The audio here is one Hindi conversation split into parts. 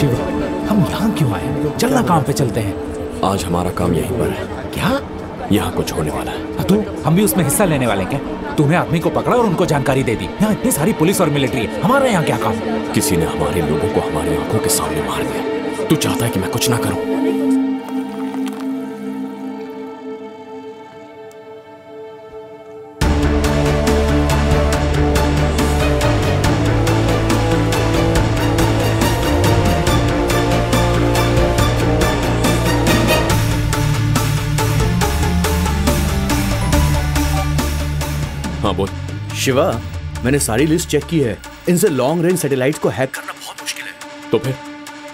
शिव, हम यहाँ क्यों आए? चलना काम पे चलते हैं। आज हमारा काम यहीं पर है। क्या? यहाँ कुछ होने वाला है। तो हम भी उसमें हिस्सा लेने वाले हैं क्या? तूने आदमी को पकड़ा और उनको जानकारी दे दी। यहाँ इतनी सारी पुलिस और मिलिट्री है, हमारा यहाँ क्या काम? किसी ने हमारे लोगों को हमारी आंखों के सामने मार दिया। तू चाहता है कि मैं कुछ ना करूं? हाँ बोल। शिवा, मैंने सारी लिस्ट चेक की है। इनसे लॉन्ग रेंज सैटेलाइट्स को हैक करना बहुत मुश्किल है। तो फिर?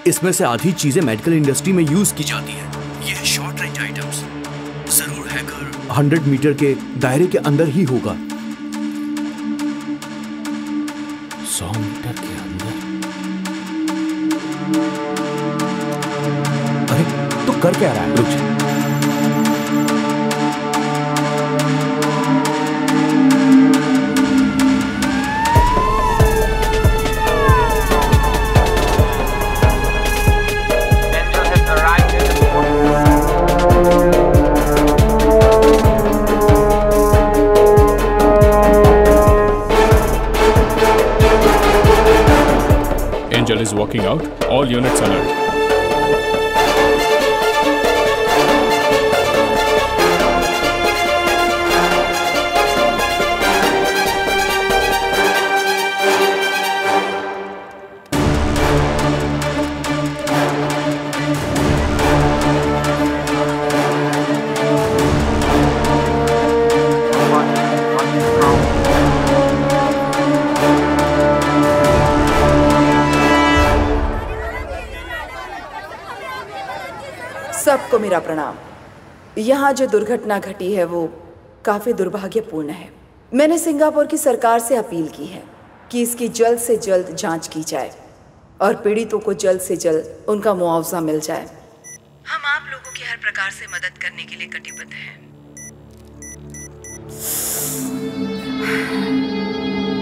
इसमें से आधी चीजें मेडिकल इंडस्ट्री में यूज की जाती है। ये शॉर्ट रेंज आइटम्स। जरूर हैकर 100 मीटर के दायरे के अंदर ही होगा। 100 मीटर के अंदर? अरे तू कर क्या रहा है? रुक जा। Angel is walking out. All units alert. सबको मेरा प्रणाम। यहाँ जो दुर्घटना घटी है वो काफी दुर्भाग्यपूर्ण है। मैंने सिंगापुर की सरकार से अपील की है कि इसकी जल्द से जल्द जांच की जाए और पीड़ितों को जल्द से जल्द उनका मुआवजा मिल जाए। हम आप लोगों की हर प्रकार से मदद करने के लिए कटिबद्ध हैं।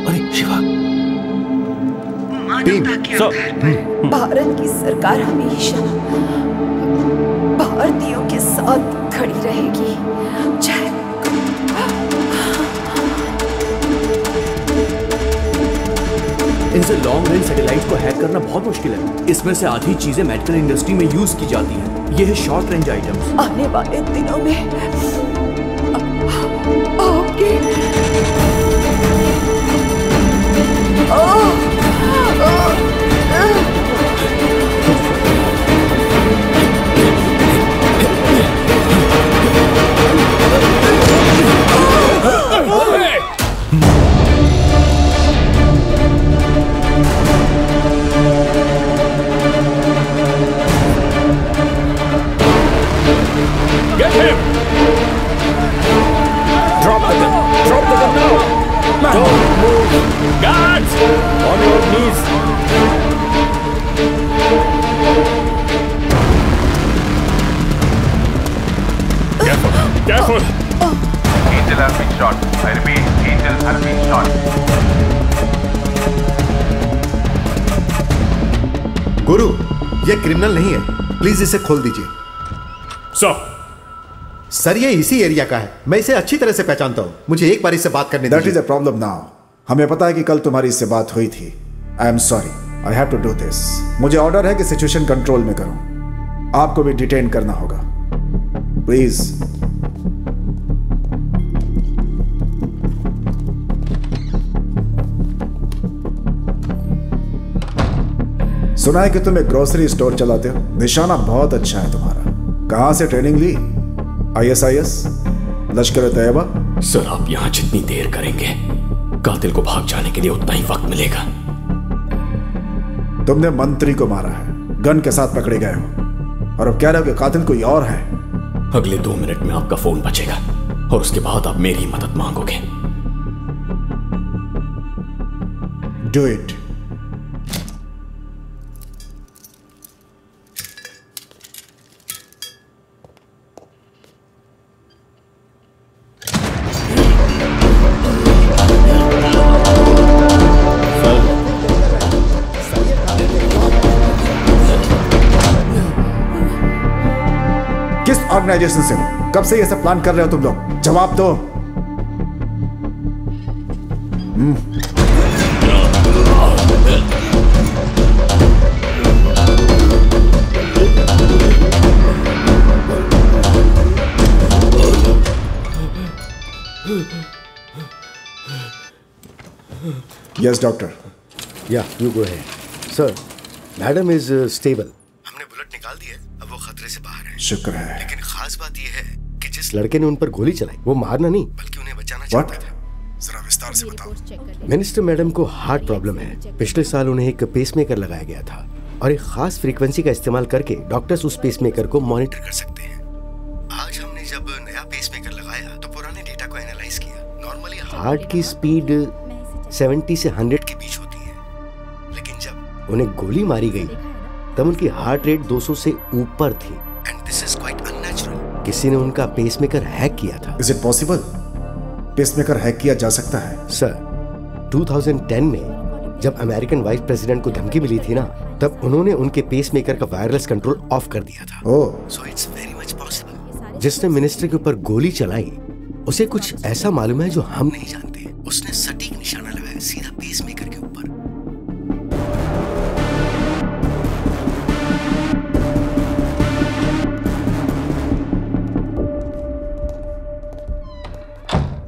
अरे शिवा, मानवता के आधार भारत की सरकार हमेशा भारतीयों के साथ खड़ी रहेगी। जय। इनसे लॉन्ग रेंज सैटेलाइट को हैक करना बहुत मुश्किल है। इसमें से आधी चीजें मेडिकल इंडस्ट्री में यूज की जाती हैं। ये है शॉर्ट रेंज आइटम्स। आने वाले दिनों में आपके Get him! Drop the gun! Drop the gun now! Man. Don't move! Guards! On your knees! Careful! Careful! Angel has been shot. I repeat, Angel has been shot. गुरु, ये क्रिमिनल नहीं है। प्लीज इसे खोल दीजिए। सर ये इसी एरिया का है। मैं इसे अच्छी तरह से पहचानता हूँ। मुझे एक बार इससे बात करने दीजिए। That is a problem now. हमें पता है कि कल तुम्हारी इससे बात हुई थी। I am sorry, I have to do this. मुझे ऑर्डर है कि सिचुएशन कंट्रोल में करूं। आपको भी डिटेन करना होगा। प्लीज। सुना है कि तुम एक ग्रोसरी स्टोर चलाते हो। निशाना बहुत अच्छा है तुम्हारा। कहां से ट्रेनिंग ली? ISIS? लश्कर-ए-तैयबा? सर आप यहाँ जितनी देर करेंगे कातिल को भाग जाने के लिए उतना ही वक्त मिलेगा। तुमने मंत्री को मारा है, गन के साथ पकड़े गए हो और अब कह रहे हो कि कातिल कोई और है। अगले 2 मिनट में आपका फोन बचेगा और उसके बाद आप मेरी मदद मांगोगे। Do it. ऑर्गेनाइजेशन से हो? कब से ये सब प्लान कर रहे हो तुम लोग? जवाब दो। Yes doctor. या यू गो है सर। Madam is stable. हमने बुलेट निकाल दी है, अब वो खतरे से बाहर है। शुक्र है। लेकिन खास बात यह है कि जिस लड़के ने उन पर गोली चलाई वो मारना नहीं बल्कि उन्हें बचाना चाहता था। जरा विस्तार से बताओ। मिनिस्टर मैडम को हार्ट प्रॉब्लम है। पिछले साल उन्हें एक पेसमेकर लगाया गया था और एक खास फ्रीक्वेंसी का इस्तेमाल करके डॉक्टर्स उस पेसमेकर को मॉनिटर कर सकते हैं। आज हमने जब नया पेसमेकर लगाया तो पुराने डेटा को एनालाइज किया। नॉर्मली हार्ट की स्पीड 70 से 100 के बीच होती है, लेकिन जब उन्हें गोली मारी गई तब उनकी हार्ट रेट 200 से ऊपर थी। And this is quite unnatural. किसी ने उनका पेसमेकर हैक किया था। Is it possible? Pacemaker hack किया जा सकता है? सर 2010 में जब अमेरिकन वाइस प्रेसिडेंट को धमकी मिली थी ना, तब उन्होंने उनके पेसमेकर का वायरलेस कंट्रोल ऑफ कर दिया था। Oh, so it's very much possible. जिसने मिनिस्टर के ऊपर गोली चलाई उसे कुछ ऐसा मालूम है जो हम नहीं जानते। उसने सटीक निशाना लगाया सीधा पेसमेकर के ऊपर।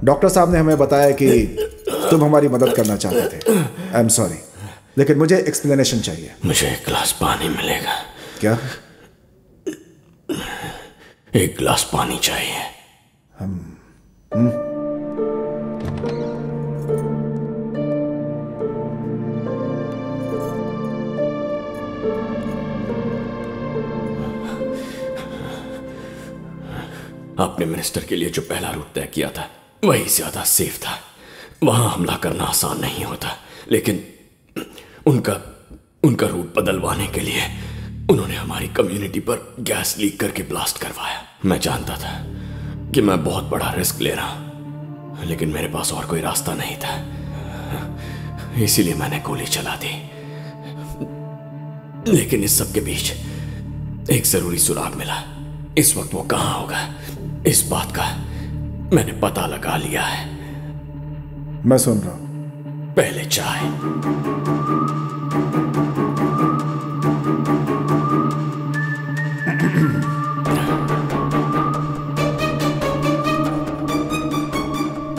डॉक्टर साहब ने हमें बताया कि तुम हमारी मदद करना चाहते थे। आई एम सॉरी, लेकिन मुझे एक्सप्लेनेशन चाहिए। मुझे एक गिलास पानी मिलेगा क्या? एक गिलास पानी चाहिए। आपने मिनिस्टर के लिए जो पहला रूट तय किया था वही ज्यादा सेफ था। वहां हमला करना आसान नहीं होता, लेकिन उनका रूट बदलवाने के लिए उन्होंने हमारी कम्युनिटी पर गैस लीक करके ब्लास्ट करवाया। मैं जानता था कि मैं बहुत बड़ा रिस्क ले रहा हूं, लेकिन मेरे पास और कोई रास्ता नहीं था, इसीलिए मैंने गोली चला दी। लेकिन इस सब के बीच एक जरूरी सुराग मिला। इस वक्त वो कहां होगा, इस बात का मैंने पता लगा लिया है। मैं सुन रहा हूं। पहले चाय।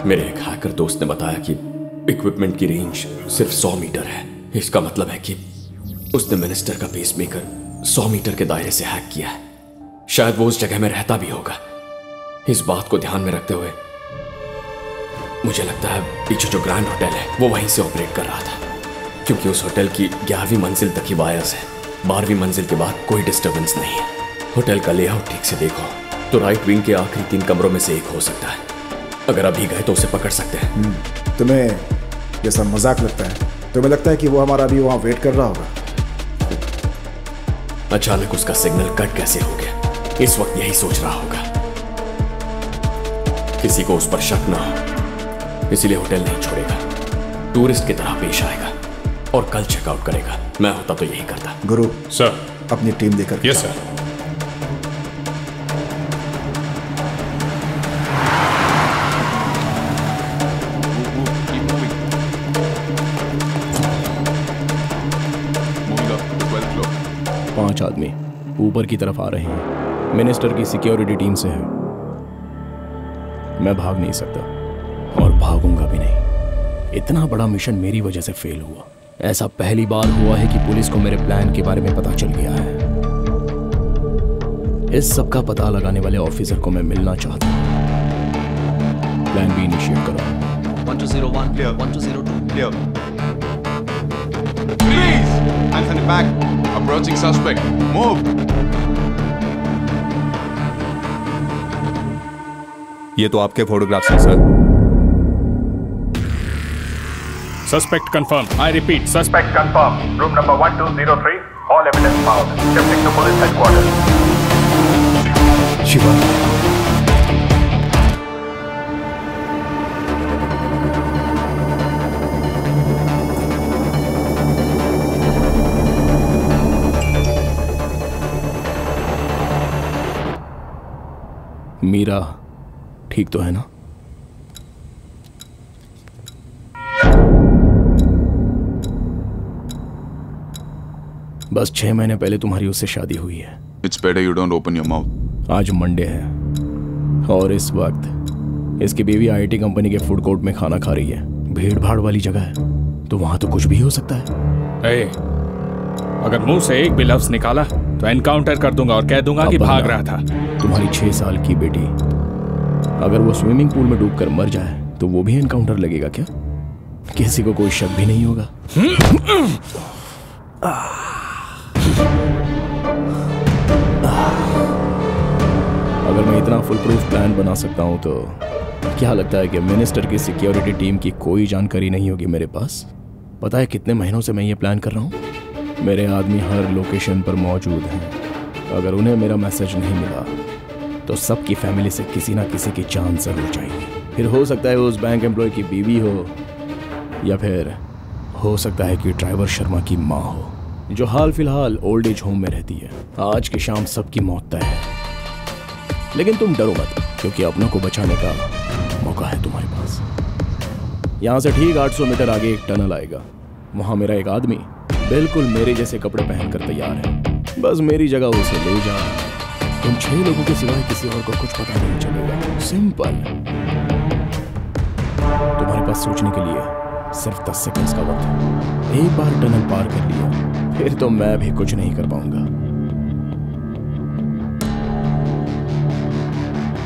मेरे एक हैकर दोस्त ने बताया कि इक्विपमेंट की रेंज सिर्फ 100 मीटर है। इसका मतलब है कि उसने मिनिस्टर का पेसमेकर 100 मीटर के दायरे से हैक किया है। शायद वो उस जगह में रहता भी होगा। इस बात को ध्यान में रखते हुए मुझे लगता है पीछे जो ग्रैंड होटल है वो वहीं से ऑपरेट कर रहा था, क्योंकि उस होटल की 11वीं मंजिल तक ही वायर्स है। 12वीं मंजिल के बाद कोई डिस्टर्बेंस नहीं है। होटल का लेआउट ठीक से देखो तो राइट विंग के आखिरी 3 कमरों में से एक हो सकता है। अगर अभी गए तो उसे पकड़ सकते हैं। तुम्हें यह सब मजाक लगता है? तुम्हें लगता है कि वो हमारा अभी वहां वेट कर रहा होगा? अचानक उसका सिग्नल कट कैसे हो गया, इस वक्त यही सोच रहा होगा। किसी को उस पर शक ना हो, इसलिए होटल नहीं छोड़ेगा। टूरिस्ट की तरह पेश आएगा और कल चेकआउट करेगा। मैं होता तो यही करता। गुरु सर। अपनी टीम देकर। Yes sir. आदमी ऊपर की तरफ आ रहे हैं। मिनिस्टर की सिक्योरिटी टीम से है। मैं भाग नहीं सकता और भागूंगा भी नहीं। इतना बड़ा मिशन मेरी वजह से फेल हुआ। ऐसा पहली बार हुआ है कि पुलिस को मेरे प्लान के बारे में पता चल गया है। इस सब का पता लगाने वाले ऑफिसर को मैं मिलना चाहता हूं। प्लान बी इनिशिएट करो। 1201 clear, 1202 clear. Please! Anthony back. Approaching suspect. Move! ये तो आपके फोटोग्राफ्स हैं sir. Suspect confirmed. I repeat, Suspect confirmed. Room number 1203. All evidence found. Shifting to police headquarters. Shiva, Meera ठीक तो है ना? बस 6 महीने पहले तुम्हारी उससे शादी हुई है। It's better you don't open your mouth. आज मंडे है और इस वक्त इसकी बीवी आईटी कंपनी के फूड कोर्ट में खाना खा रही है। भीड़ भाड़ वाली जगह है, तो वहां तो कुछ भी हो सकता है। अगर मुंह से एक भी लफ्ज निकाला तो एनकाउंटर कर दूंगा और कह दूंगा कि भाग रहा था। तुम्हारी 6 साल की बेटी अगर वो स्विमिंग पूल में डूबकर मर जाए तो वो भी एनकाउंटर लगेगा क्या? किसी को कोई शक भी नहीं होगा। अगर मैं इतना फुल प्रूफ प्लान बना सकता हूं तो क्या लगता है कि मिनिस्टर की सिक्योरिटी टीम की कोई जानकारी नहीं होगी मेरे पास? पता है कितने महीनों से मैं ये प्लान कर रहा हूं? मेरे आदमी हर लोकेशन पर मौजूद हैं। अगर उन्हें मेरा मैसेज नहीं मिला तो सबकी फैमिली से किसी ना किसी की जान जरूर जाएगी। फिर हो सकता है उस बैंक एम्प्लॉय की बीवी हो, या फिर हो सकता है कि ड्राइवर शर्मा की माँ हो, जो हाल फिलहाल ओल्ड एज होम में रहती है। आज की शाम सबकी मौत तय है, लेकिन तुम डरो मत, क्योंकि अपनों को बचाने का मौका है तुम्हारे पास। यहाँ से ठीक 800 मीटर आगे एक टनल आएगा। वहाँ मेरा एक आदमी बिल्कुल मेरे जैसे कपड़े पहनकर तैयार है। बस मेरी जगह उसे ले जा। तुम 6 लोगों के सिवाय किसी और को कुछ पता नहीं चलेगा। सिंपल। तुम्हारे पास सोचने के लिए सिर्फ 10 सेकंड्स का वक्त है। एक बार टनल पार कर लिया फिर तो मैं भी कुछ नहीं कर पाऊंगा।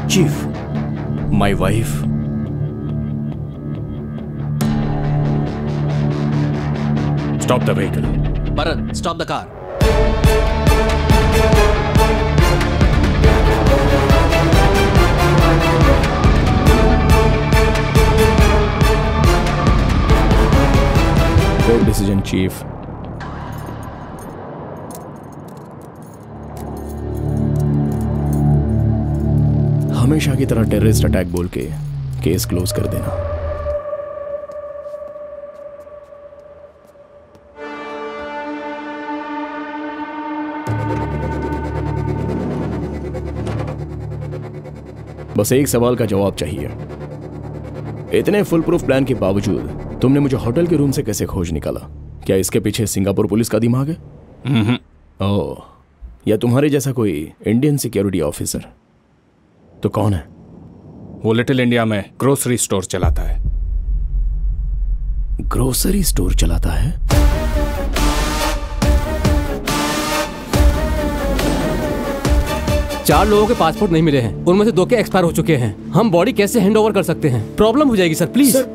Chief, my wife stop the vehicle. Bharat, stop the car. Good decision, Chief. हमेशा की तरह टेररिस्ट अटैक बोल के केस क्लोज कर देना। बस एक सवाल का जवाब चाहिए। इतने फुल प्रूफ प्लान के बावजूद तुमने मुझे होटल के रूम से कैसे खोज निकाला? क्या इसके पीछे सिंगापुर पुलिस का दिमाग है? ओह, या तुम्हारे जैसा कोई इंडियन सिक्योरिटी ऑफिसर? तो कौन है? वो लिटिल इंडिया में ग्रोसरी स्टोर चलाता है। ग्रोसरी स्टोर चलाता है? चार लोगों के पासपोर्ट नहीं मिले हैं, उनमें से 2 के एक्सपायर हो चुके हैं। हम बॉडी कैसे हैंड ओवर कर सकते हैं? प्रॉब्लम हो जाएगी सर, प्लीज। सर,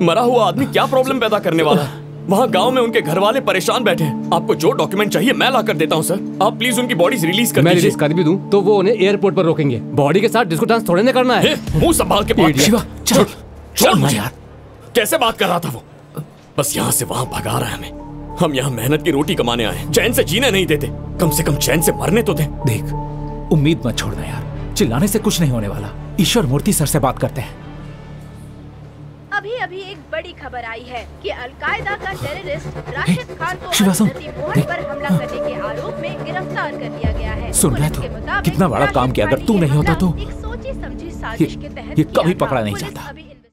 मरा हुआ आदमी क्या प्रॉब्लम पैदा करने वाला है? वहाँ गांव में उनके घर वाले परेशान बैठे हैं। आपको जो डॉक्यूमेंट चाहिए मैं ला कर देता हूँ सर। आप प्लीज उनकी बॉडीज रिलीज कर दीजिए। मैं रिलीज कर भी दूं तो वो उन्हें एयरपोर्ट पर रोकेंगे। बॉडी के साथ डिस्को डांस थोड़े ना करना है। मुंह संभाल के बात। शिवा, चल छोड़ मुझे यार। कैसे बात कर रहा था वो? बस यहाँ से वहाँ भगा रहा है हमें। हम यहाँ मेहनत की रोटी कमाने आए, चैन से जीने नहीं देते। कम से कम चैन से मरने तो दे। देख, उम्मीद मत छोड़ना यार, चिल्लाने से कुछ नहीं होने वाला। ईश्वर मूर्ति सर से बात करते हैं। अभी अभी एक बड़ी खबर आई है कि अलकायदा का टेररिस्ट राशिद खान को पर हमला करने के आरोप में गिरफ्तार कर लिया गया है। सुन रहे तो कितना बड़ा काम किया। अगर तू नहीं होता तो एक सोची समझी साजिश के तहत ये कभी पकड़ा नहीं जाता।